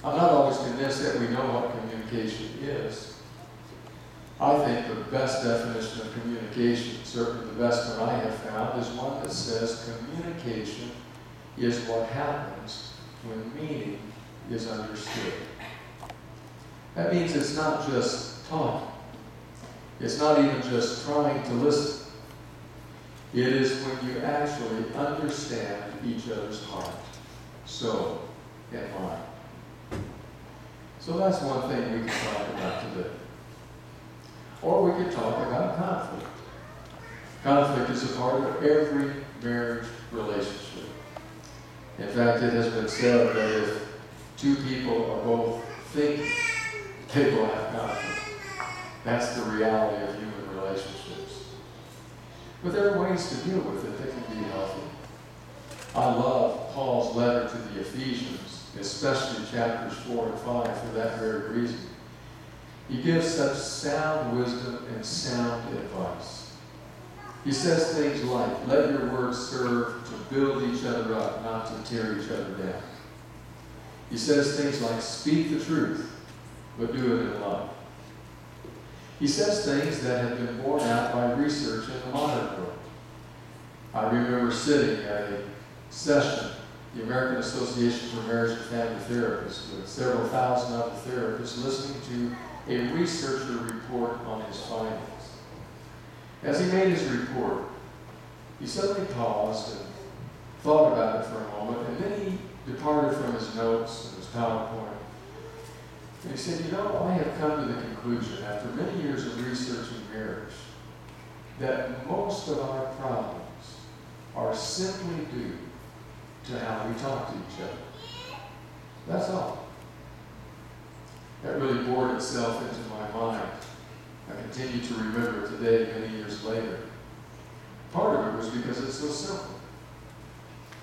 I'm not always convinced that we know what communication is. I think the best definition of communication, certainly the best one I have found, is one that says communication is what happens when meaning is understood. That means it's not just talking. It's not even just trying to listen. It is when you actually understand each other's heart, soul, and mind. So that's one thing we can talk about today. Or we could talk about conflict. Conflict is a part of every marriage relationship. In fact, it has been said that if two people are both thinking, they will have conflict. That's the reality of human relationships. But there are ways to deal with it that can be healthy. I love Paul's letter to the Ephesians, especially chapters 4 and 5 for that very reason. He gives such sound wisdom and sound advice. He says things like, let your words serve to build each other up, not to tear each other down. He says things like, speak the truth, but do it in love. He says things that have been borne out by research in the modern world. I remember sitting at a session, the American Association for Marriage and Family Therapists, with several thousand other therapists listening to a researcher report on his findings. As he made his report, he suddenly paused and thought about it for a moment, and then he departed from his notes and his PowerPoint. And he said, I have come to the conclusion, after many years of researching marriage, that most of our problems are simply due to how we talk to each other. That's all. That really bored itself into my mind. I continue to remember it today, many years later. Part of it was because it's so simple.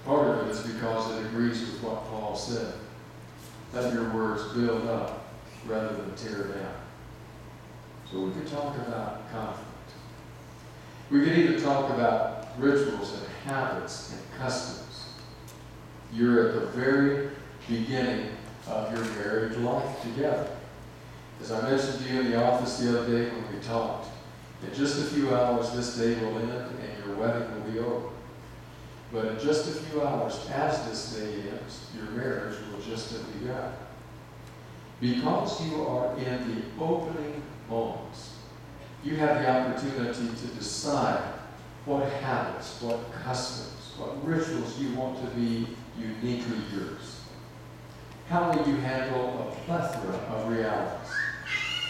Part of it is because it agrees with what Paul said. Let your words build up rather than tear down. So we could talk about conflict. We could even talk about rituals and habits and customs. You're at the very beginning of your marriage life together. As I mentioned to you in the office the other day when we talked, in just a few hours this day will end and your wedding will be over. But in just a few hours as this day ends, your marriage will just have begun. Because you are in the opening moments, you have the opportunity to decide what habits, what customs, what rituals you want to be uniquely yours. How will you handle a plethora of realities?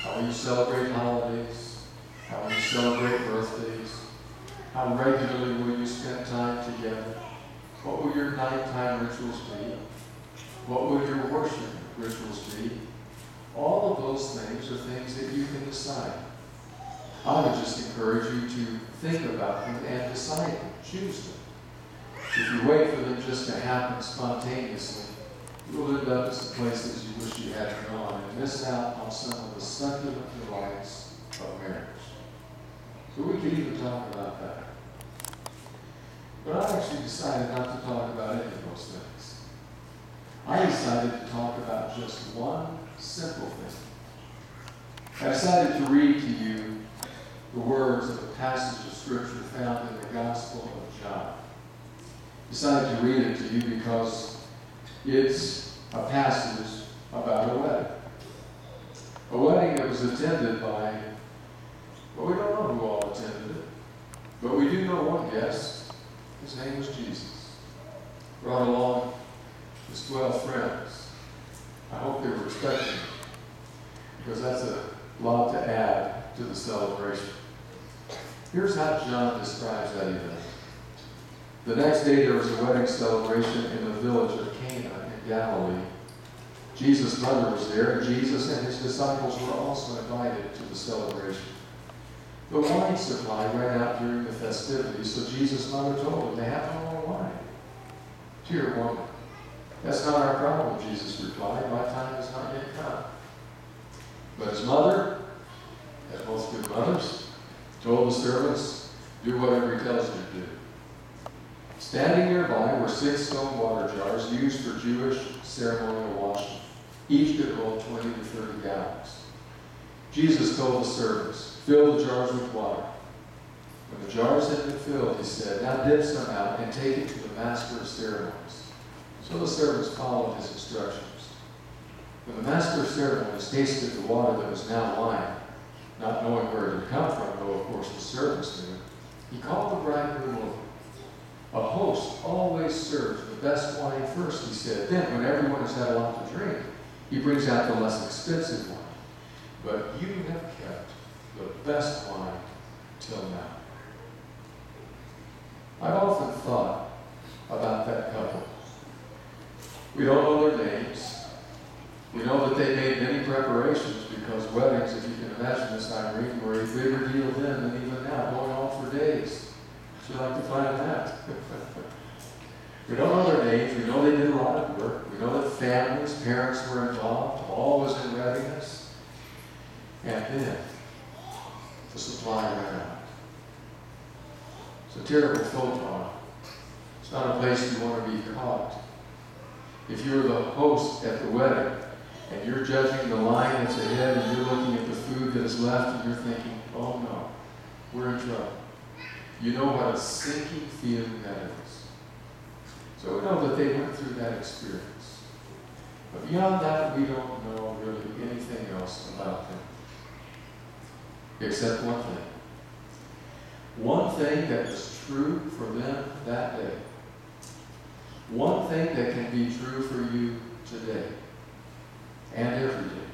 How will you celebrate holidays? How will you celebrate birthdays? How regularly will you spend time together? What will your nighttime rituals be? What will your worship rituals be? All of those things are things that you can decide. I would just encourage you to think about them and decide them, choose them. If you wait for them just to happen spontaneously, you will end up at some places you wish you hadn't gone and miss out on some of the succulent delights of marriage. So we could even talk about that. But I actually decided not to talk about any of those things. I decided to talk about just one simple thing. I decided to read to you the words of a passage of Scripture found in the Gospel of John. I decided to read it to you because it's a passage about a wedding. A wedding that was attended by, well, we don't know who all attended it, but we do know one guest. His name was Jesus. Brought along his 12 friends. I hope they were expecting him, because that's a lot to add to the celebration. Here's how John describes that event. The next day there was a wedding celebration in the village of Cana in Galilee. Jesus' mother was there, and Jesus and his disciples were also invited to the celebration. The wine supply ran out during the festivities, so Jesus' mother told him, they have no more wine. Dear woman, that's not our problem, Jesus replied. My time has not yet come. But his mother, as both good mothers, told the servants, do whatever he tells you to do. Standing nearby were 6 stone water jars used for Jewish ceremonial washing. Each could hold 20 to 30 gallons. Jesus told the servants, fill the jars with water. When the jars had been filled, he said, now dip some out and take it to the master of ceremonies. So the servants followed his instructions. When the master of ceremonies tasted the water that was now wine, not knowing where it had come from, though of course the servants knew, he called the bridegroom over. A host always serves the best wine first, he said. Then, when everyone has had a lot to drink, he brings out the less expensive wine. But you have kept the best wine till now. I've often thought about that couple. We don't know their names. We know that they made many preparations because weddings, if you can imagine this, Irene, were a bigger deal then than even now, going on for days. Would you like to find that? We don't know their names. We know they did a lot of work. We know that families, parents were involved. All was in readiness. And then the supply ran out. It's a terrible photon. It's not a place you want to be caught. If you're the host at the wedding and you're judging the line that's ahead and you're looking at the food that is left and you're thinking, oh no, we're in trouble. You know what a sinking feeling that is. So we know that they went through that experience. But beyond that, we don't know really anything else about them. Except one thing. One thing that was true for them that day. One thing that can be true for you today and every day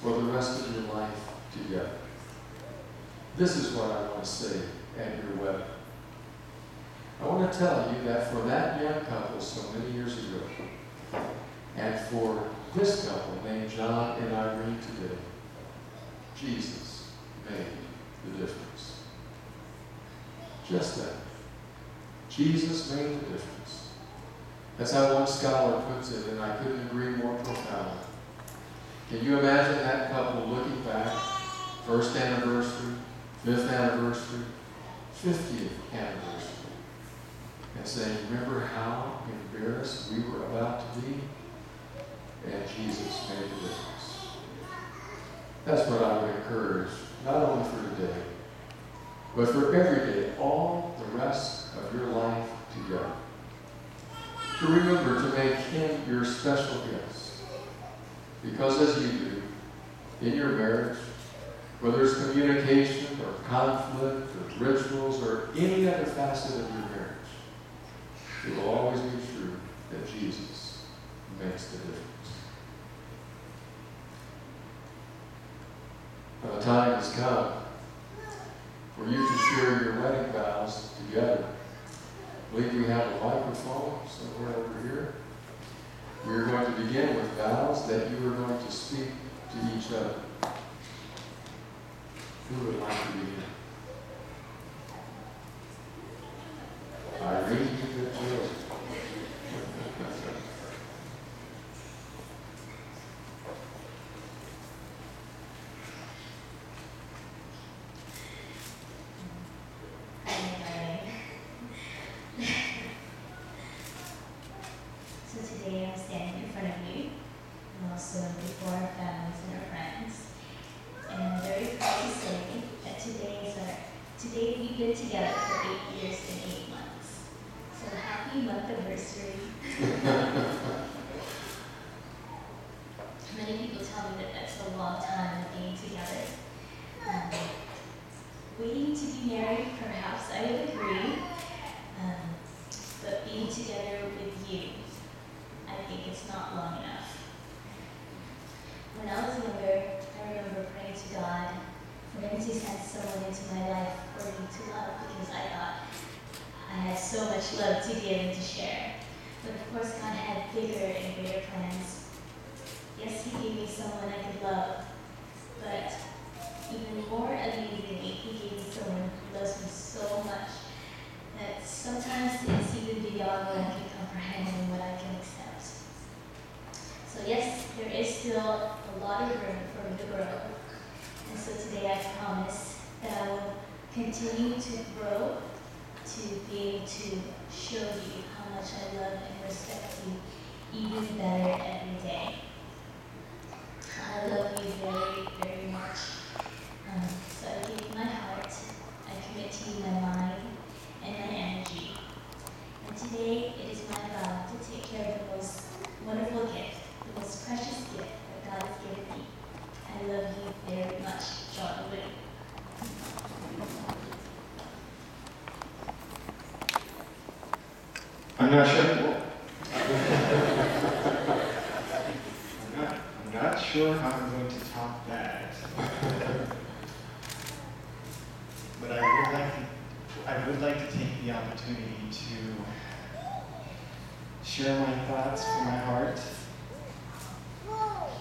for the rest of your life together. This is what I want to say at your wedding. I want to tell you that for that young couple so many years ago, and for this couple named John and Irene today, Jesus made the difference. Just that. Jesus made the difference. That's how one scholar puts it, and I couldn't agree more profoundly. Can you imagine that couple looking back, first anniversary, 5th anniversary, 50th anniversary, and saying, remember how embarrassed we were about to be? And Jesus made the difference. That's what I would encourage, not only for today, but for every day, all the rest of your life together. To remember to make him your special guest. Because as you do, in your marriage, whether it's communication or conflict or rituals or any other facet of your marriage, it will always be true that Jesus makes the difference. Now the time has come for you to share your wedding vows together. I believe we have a microphone somewhere over here. We are going to begin with vows that you are going to speak to each other. Who would like to begin? Irene, you get yours. So today I'm standing in front of you, and also before our families and our friends. And I'm very proud to say that today we've been together for 8 years and 8 months. So happy month anniversary. Many people tell me that that's a long time of being together. Waiting to be married, perhaps I would agree, but being together with you, I think it's not long enough. When I was younger, I remember praying to God for him to send someone into my life for me to love, because I thought I had so much love to give and to share. But of course, God had bigger and greater plans. Yes, he gave me someone I could love, but even more amazingly, he gave me someone who loves me so much that sometimes it's even beyond what I can comprehend and what I can accept. So yes, there is still a lot of room for me to grow. And so today I promise that I will continue to grow, to be able to show you how much I love and respect you even better every day. I'm not sure. I'm not sure how I'm going to top that. But I would like to take the opportunity to share my thoughts from my heart.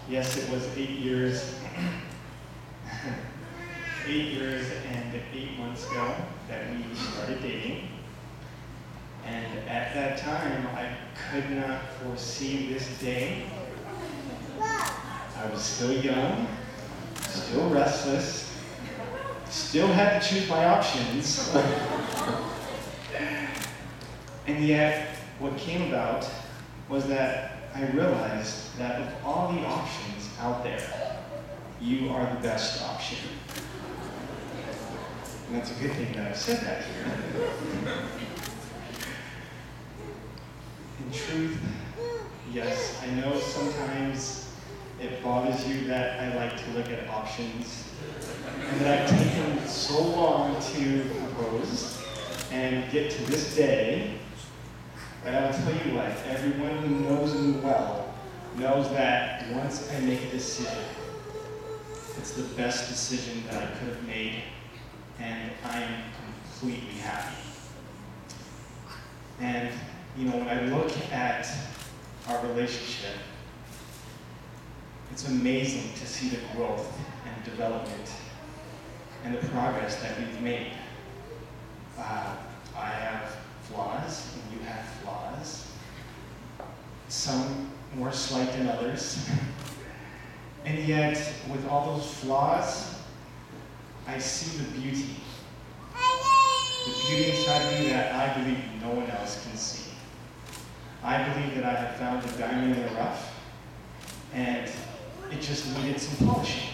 Yes, it was 8 years, 8 years and 8 months ago that we started dating. And at that time, I could not foresee this day. I was still young, still restless, still had to choose my options. And yet, what came about was that I realized that of all the options out there, you are the best option. And that's a good thing that I said that here. In truth, yes, I know sometimes it bothers you that I like to look at options and that I've taken so long to propose and get to this day. But I will tell you what, everyone who knows me well knows that once I make a decision, it's the best decision that I could have made, and I am completely happy. And, you know, when I look at our relationship, it's amazing to see the growth and development and the progress that we've made. I have flaws, and you have flaws. Some more slight than others. And yet, with all those flaws, I see the beauty. The beauty inside of me that I believe no one else can see. I believe that I have found a diamond in the rough, and it just needed some polishing.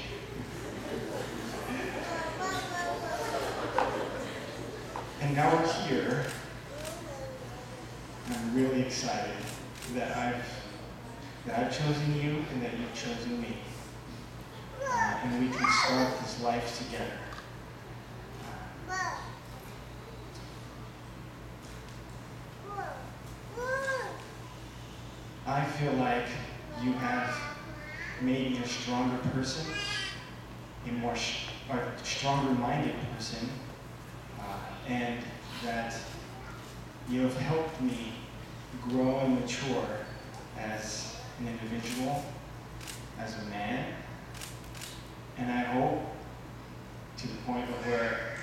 And now we're here. I'm really excited that I've chosen you and that you've chosen me. And we can start this life together. I feel like you have made me a stronger person, a stronger-minded person, and that you have helped me grow and mature as an individual, as a man, and I hope to the point of where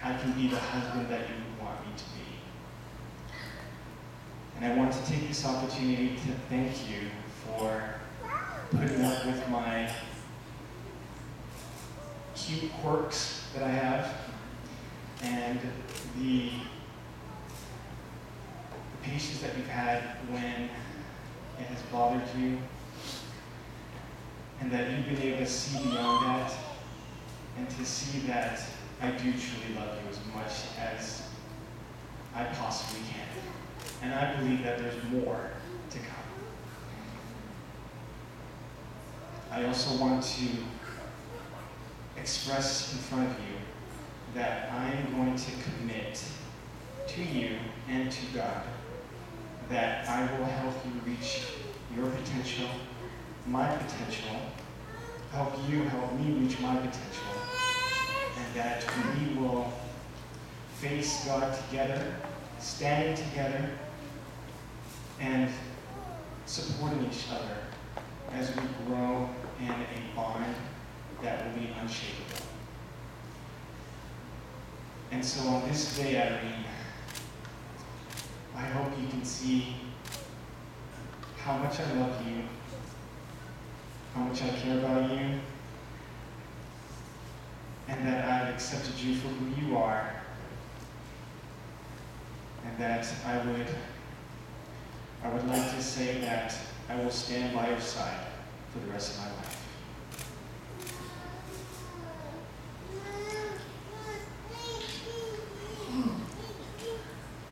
I can be the husband that you want me to be. And I want to take this opportunity to thank you for putting up with my cute quirks that I have and the patience that you've had when it has bothered you, and that you've been able to see beyond that, and to see that I do truly love you as much as I possibly can. And I believe that there's more to come. I also want to express in front of you that I'm going to commit to you and to God that I will help you reach your potential, my potential, help you help me reach my potential, and that we will face God together, standing together, and supporting each other as we grow in a bond that will be unshakable. And so on this day, Irene, I hope you can see how much I love you, how much I care about you, and that I've accepted you for who you are, and that I would like to say that I will stand by your side for the rest of my life.